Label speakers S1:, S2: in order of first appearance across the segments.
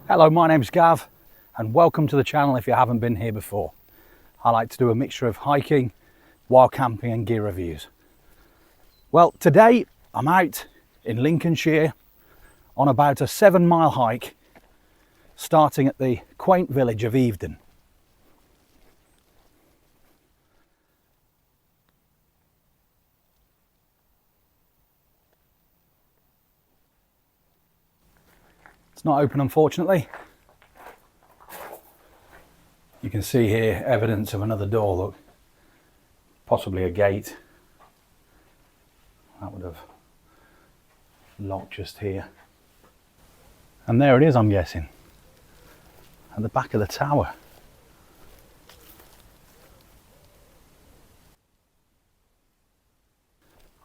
S1: Hello, my name's Gav and welcome to the channel if you haven't been here before. I like to do a mixture of hiking, wild camping and gear reviews. Well, today I'm out in Lincolnshire on about a 7-mile hike starting at the quaint village of Evedon. It's not open, unfortunately. You can see here evidence of another door, look, possibly a gate. That would have locked just here. And there it is, I'm guessing, at the back of the tower.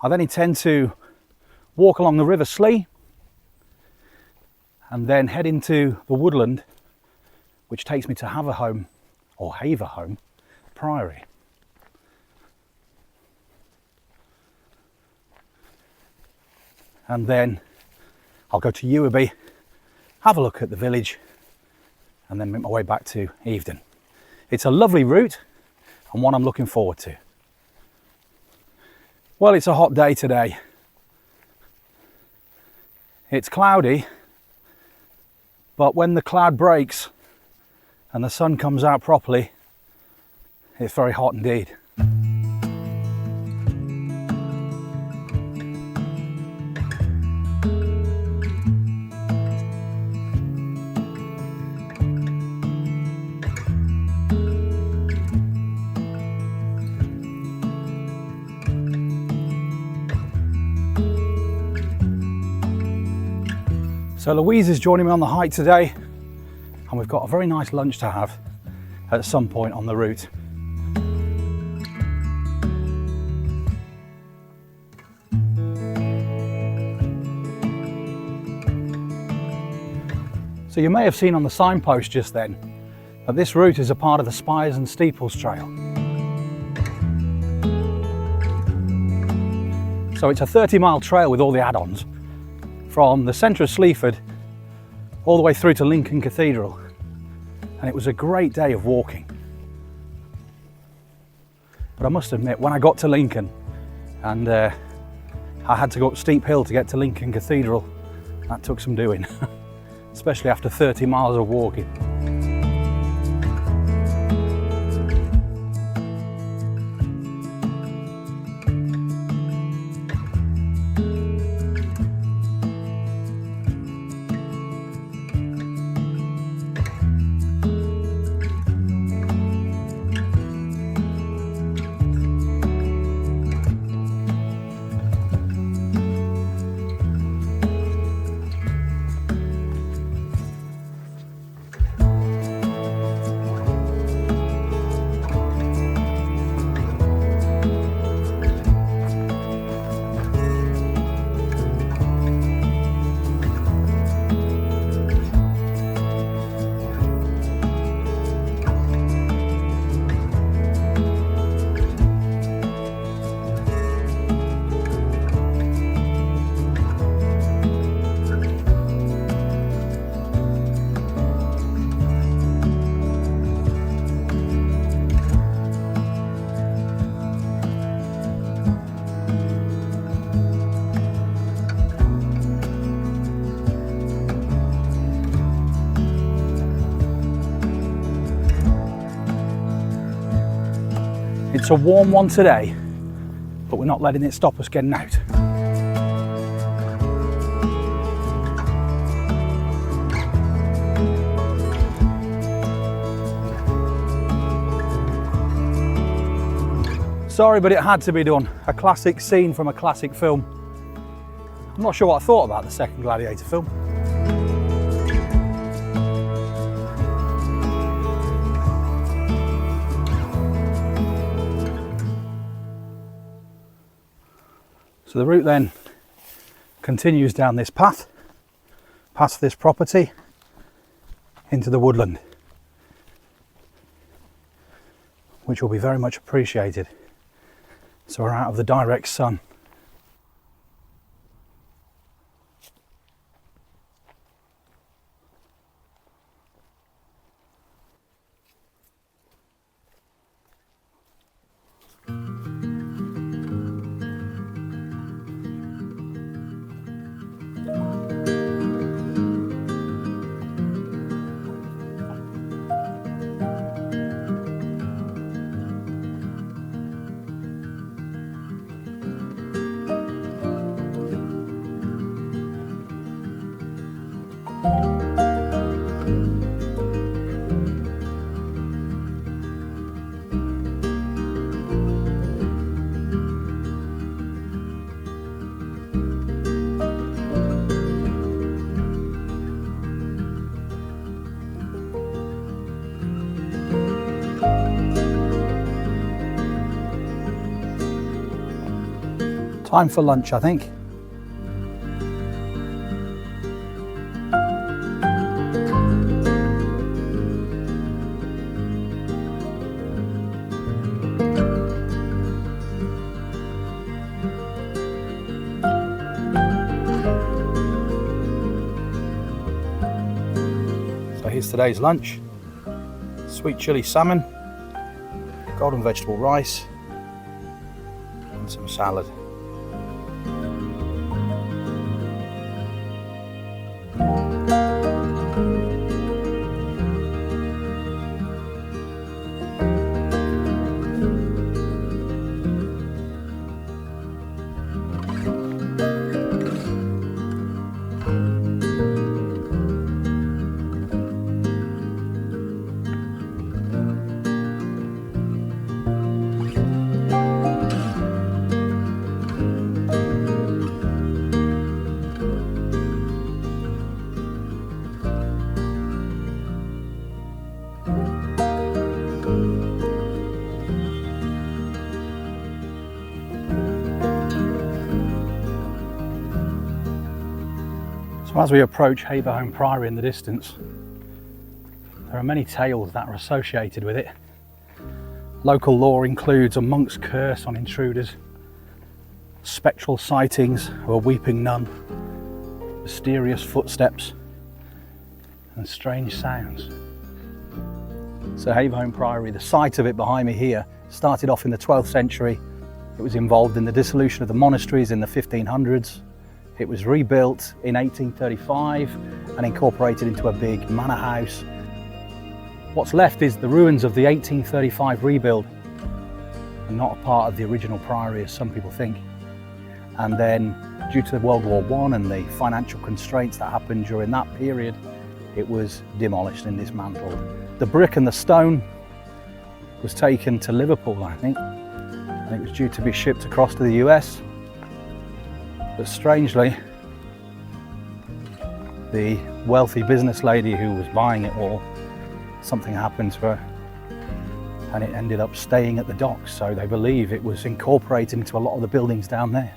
S1: I then intend to walk along the River Slea and then head into the woodland, which takes me to Haverholme Priory. And then I'll go to Ewerby, have a look at the village, and then make my way back to Evedon. It's a lovely route and one I'm looking forward to. Well, it's a hot day today. It's cloudy, but when the cloud breaks and the sun comes out properly, it's very hot indeed. So Louise is joining me on the hike today, and we've got a very nice lunch to have at some point on the route. So you may have seen on the signpost just then that this route is a part of the Spires and Steeples Trail. So it's a 30-mile trail with all the add-ons, from the centre of Sleaford all the way through to Lincoln Cathedral, and it was a great day of walking. But I must admit, when I got to Lincoln and I had to go up a steep hill to get to Lincoln Cathedral, that took some doing, especially after 30 miles of walking. It's a warm one today, but we're not letting it stop us getting out. Sorry, but it had to be done. A classic scene from a classic film. I'm not sure what I thought about the second Gladiator film. So the route then continues down this path, past this property, into the woodland, which will be very much appreciated. So we're out of the direct sun. Time for lunch, I think. So here's today's lunch. Sweet chilli salmon, golden vegetable rice, and some salad. So as we approach Haverholme Priory in the distance, there are many tales that are associated with it. Local lore includes a monk's curse on intruders, spectral sightings of a weeping nun, mysterious footsteps, and strange sounds. So Haverholme Priory, the site of it behind me here, started off in the 12th century. It was involved in the dissolution of the monasteries in the 1500s. It was rebuilt in 1835 and incorporated into a big manor house. What's left is the ruins of the 1835 rebuild, and not a part of the original priory as some people think. And then due to World War I and the financial constraints that happened during that period, it was demolished and dismantled. The brick and the stone was taken to Liverpool, I think, and it was due to be shipped across to the US. But strangely, the wealthy business lady who was buying it all, something happened to her and it ended up staying at the docks. So they believe it was incorporated into a lot of the buildings down there.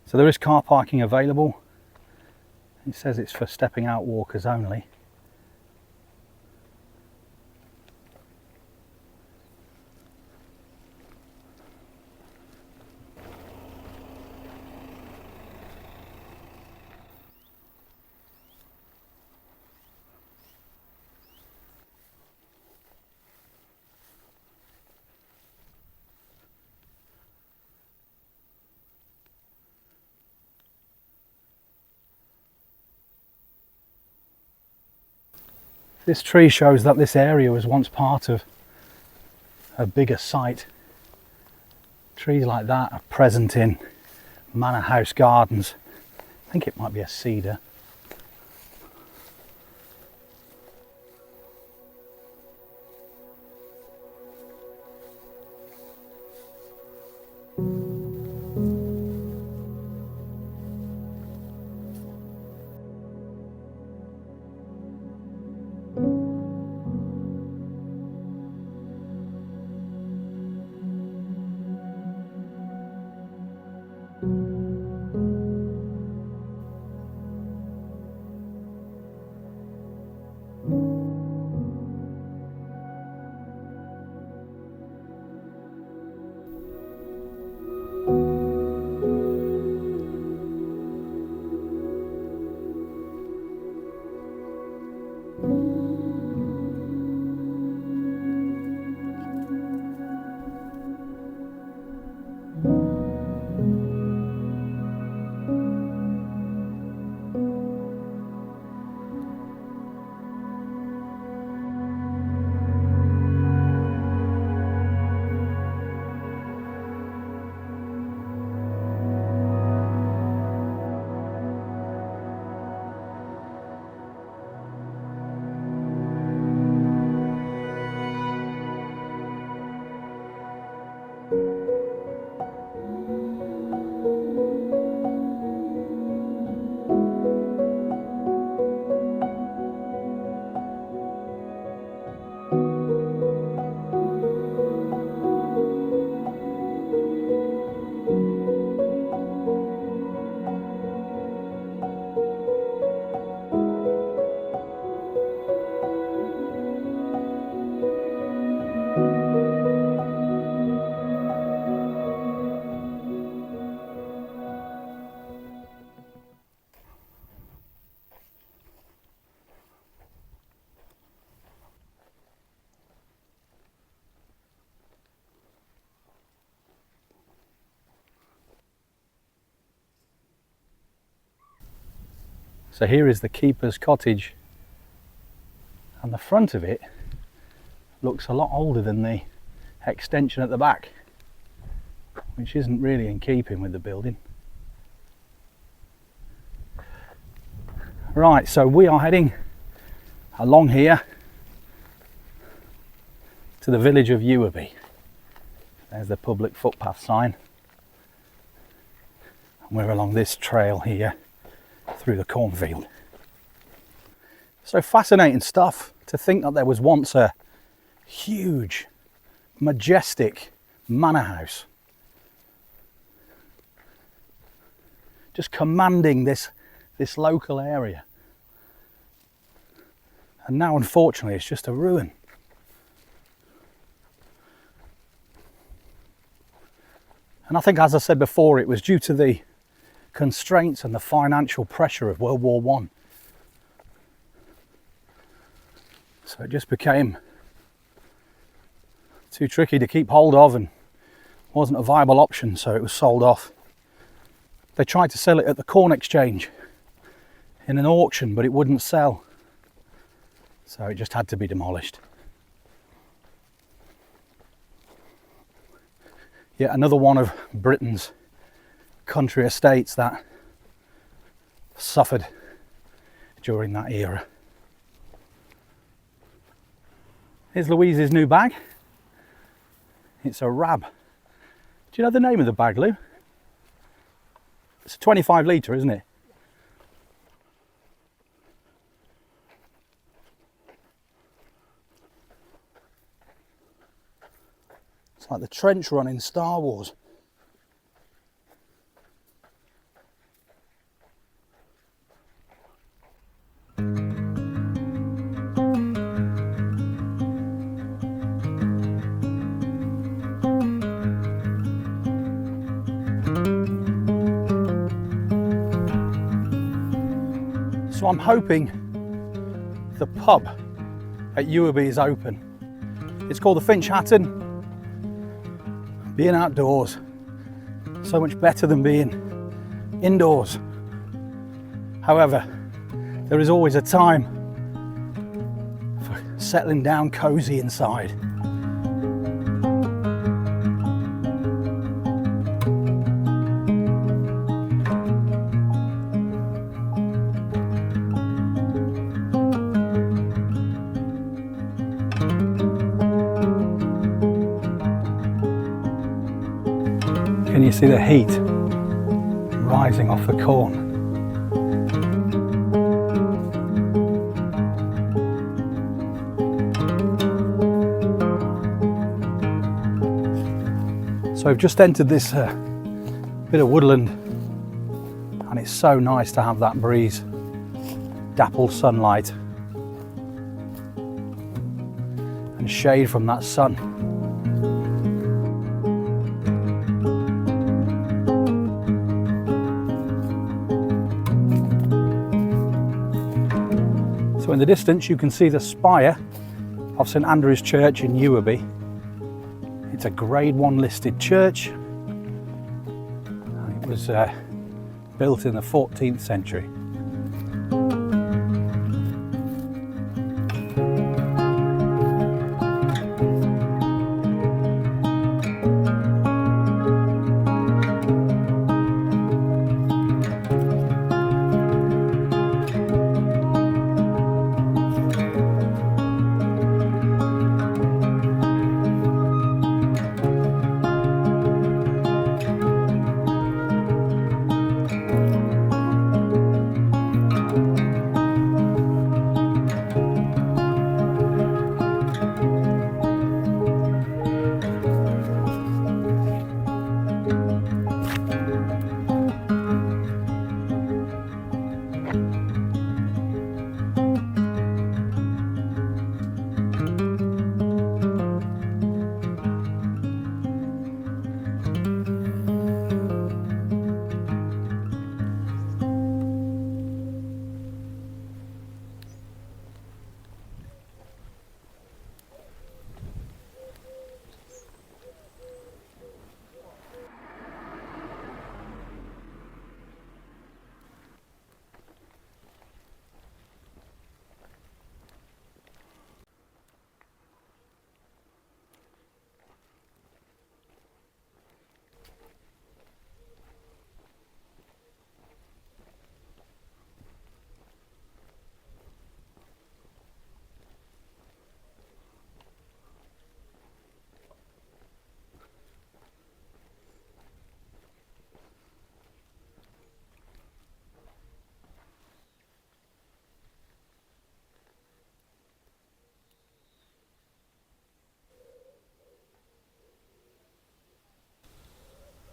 S1: So there is car parking available. It says it's for stepping out walkers only. This tree shows that this area was once part of a bigger site. Trees like that are present in manor house gardens. I think it might be a cedar. So here is the keeper's cottage, and the front of it looks a lot older than the extension at the back, which isn't really in keeping with the building. Right, so we are heading along here to the village of Ewerby. There's the public footpath sign, and we're along this trail here through the cornfield. So fascinating stuff to think that there was once a huge, majestic manor house just commanding this local area, and now unfortunately it's just a ruin. And I think, as I said before, it was due to the constraints and the financial pressure of World War I. So it just became too tricky to keep hold of and wasn't a viable option, so it was sold off. They tried to sell it at the Corn Exchange in an auction, but it wouldn't sell, so it just had to be demolished. Yet another one of Britain's country estates that suffered during that era. Here's Louise's new bag. It's a Rab. Do you know the name of the bag, Lou? It's a 25 litre, isn't it? It's like the trench run in Star Wars. So I'm hoping the pub at Ewerby is open. It's called the Finch-Hatton. Being outdoors, so much better than being indoors. However, there is always a time for settling down cosy inside. Can you see the heat rising off the corn? So I've just entered this bit of woodland, and it's so nice to have that breeze, dappled sunlight and shade from that sun. So in the distance you can see the spire of St Andrew's Church in Ewerby. It's a Grade 1 listed church. It was built in the 14th century.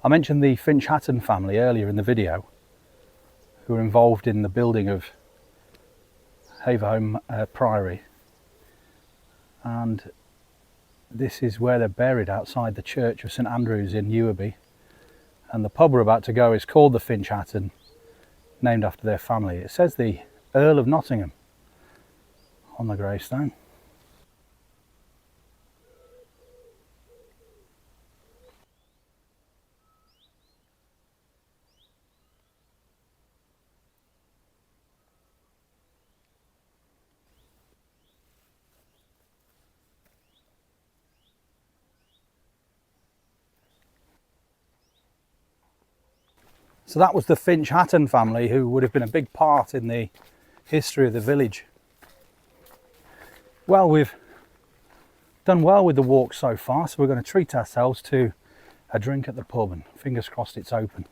S1: I mentioned the Finch-Hatton family earlier in the video, who were involved in the building of Haverholme Priory, and this is where they're buried, outside the church of St Andrew's in Ewerby. And the pub we're about to go is called the Finch-Hatton, named after their family. It says the Earl of Nottingham on the gravestone. So that was the Finch-Hatton family, who would have been a big part in the history of the village. Well, we've done well with the walk so far, so we're going to treat ourselves to a drink at the pub, and fingers crossed it's open.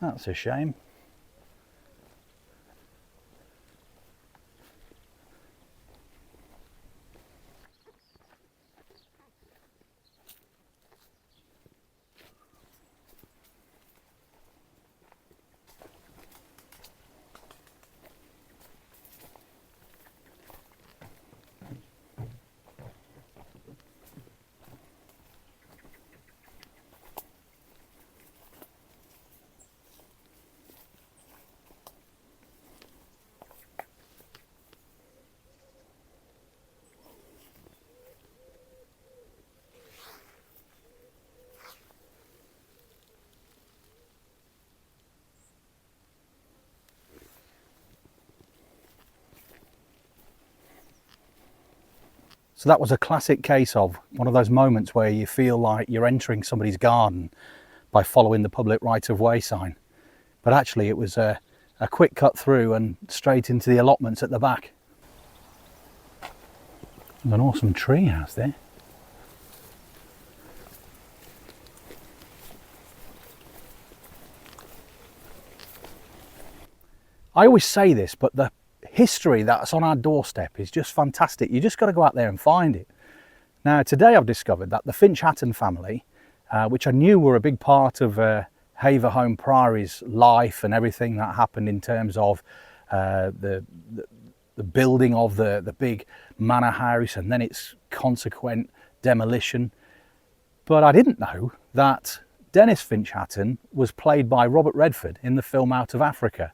S1: That's a shame. So that was a classic case of one of those moments where you feel like you're entering somebody's garden by following the public right-of-way sign. But actually it was a quick cut through and straight into the allotments at the back. There's an awesome tree house there. I always say this, but the history that's on our doorstep is just fantastic. You just got to go out there and find it. Now, today I've discovered that the Finch-Hatton family, which I knew were a big part of Haverholme Priory's life and everything that happened in terms of the building of the big manor house and then its consequent demolition. But I didn't know that Dennis Finch-Hatton was played by Robert Redford in the film Out of Africa,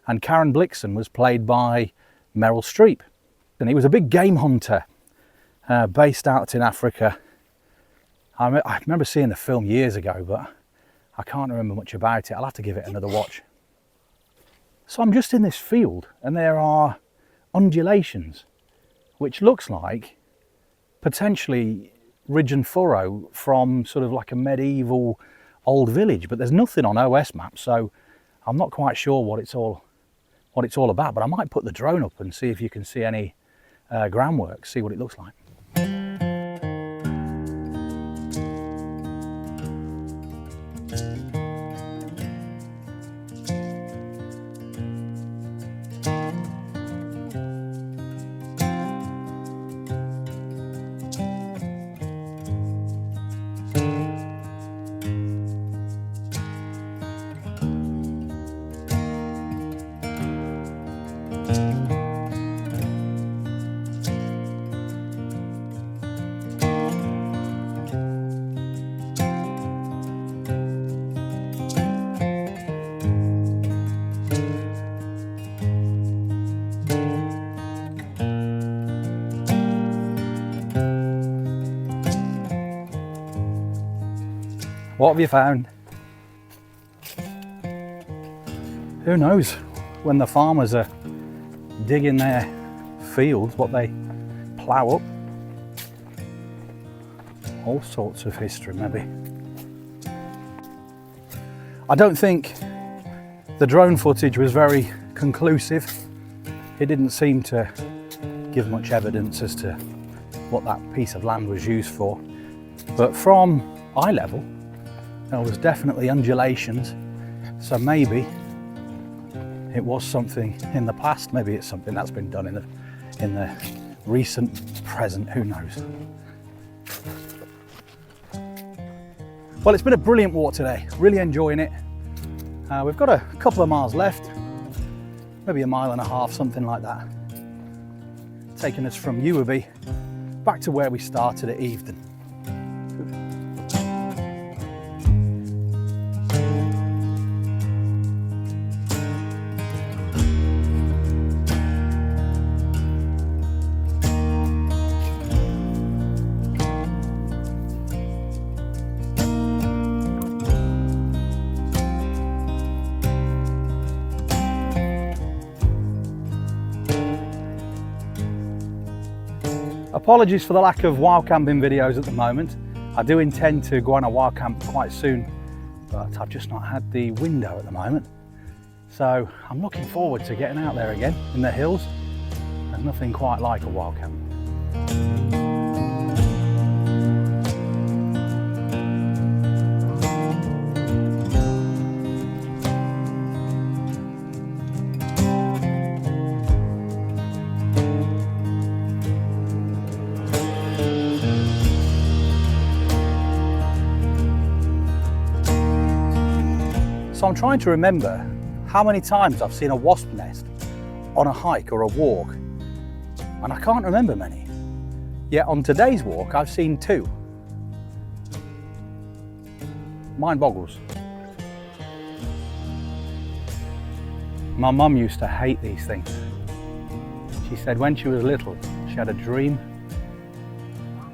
S1: and Karen Blixen was played by Meryl Streep. And he was a big game hunter based out in Africa. I remember seeing the film years ago, but I can't remember much about it. I'll have to give it another watch. So I'm just in this field and there are undulations, which looks like potentially ridge and furrow from sort of like a medieval old village, but there's nothing on OS maps, so I'm not quite sure what it's all about, but I might put the drone up and see if you can see any groundwork, see what it looks like. What have you found? Who knows when the farmers are digging their fields, what they plough up. All sorts of history, maybe. I don't think the drone footage was very conclusive. It didn't seem to give much evidence as to what that piece of land was used for. But from eye level, there was definitely undulations. So maybe it was something in the past. Maybe it's something that's been done in the recent present. Who knows? Well, it's been a brilliant walk today. Really enjoying it. We've got a couple of miles left, maybe a mile and a half, something like that. Taking us from Ewerby back to where we started at Evedon. Apologies for the lack of wild camping videos at the moment. I do intend to go on a wild camp quite soon, but I've just not had the window at the moment. So I'm looking forward to getting out there again in the hills. There's nothing quite like a wild camp. So I'm trying to remember how many times I've seen a wasp nest on a hike or a walk, and I can't remember many. Yet on today's walk I've seen 2. Mind boggles. My mum used to hate these things. She said when she was little she had a dream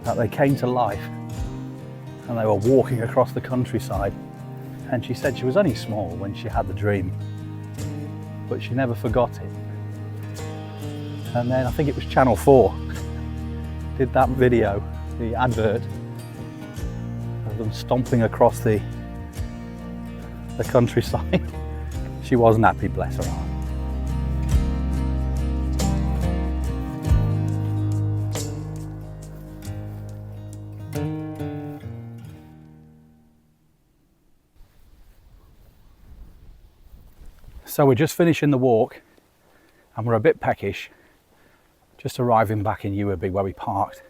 S1: that they came to life and they were walking across the countryside. And she said she was only small when she had the dream, but she never forgot it. And then I think it was Channel 4 did that video, the advert of them stomping across the countryside. She wasn't happy, bless her heart. So we're just finishing the walk and we're a bit peckish, just arriving back in Ewerby where we parked.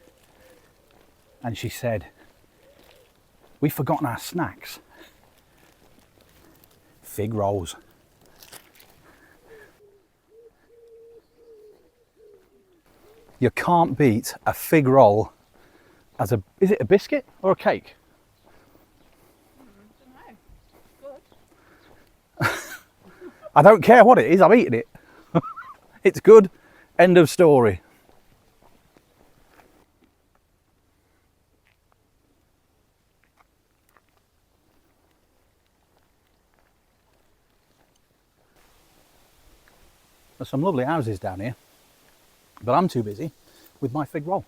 S1: And she said, we've forgotten our snacks. Fig rolls. You can't beat a fig roll as a, is it a biscuit or a cake? I don't care what it is, I'm eating it. It's good, end of story. There's some lovely houses down here, but I'm too busy with my fig roll.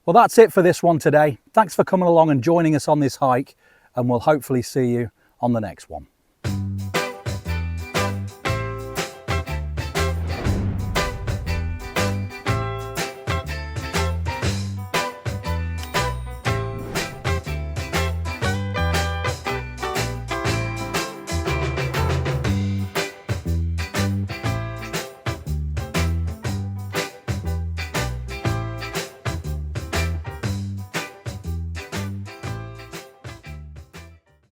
S1: Well, that's it for this one today. Thanks for coming along and joining us on this hike, and we'll hopefully see you on the next one.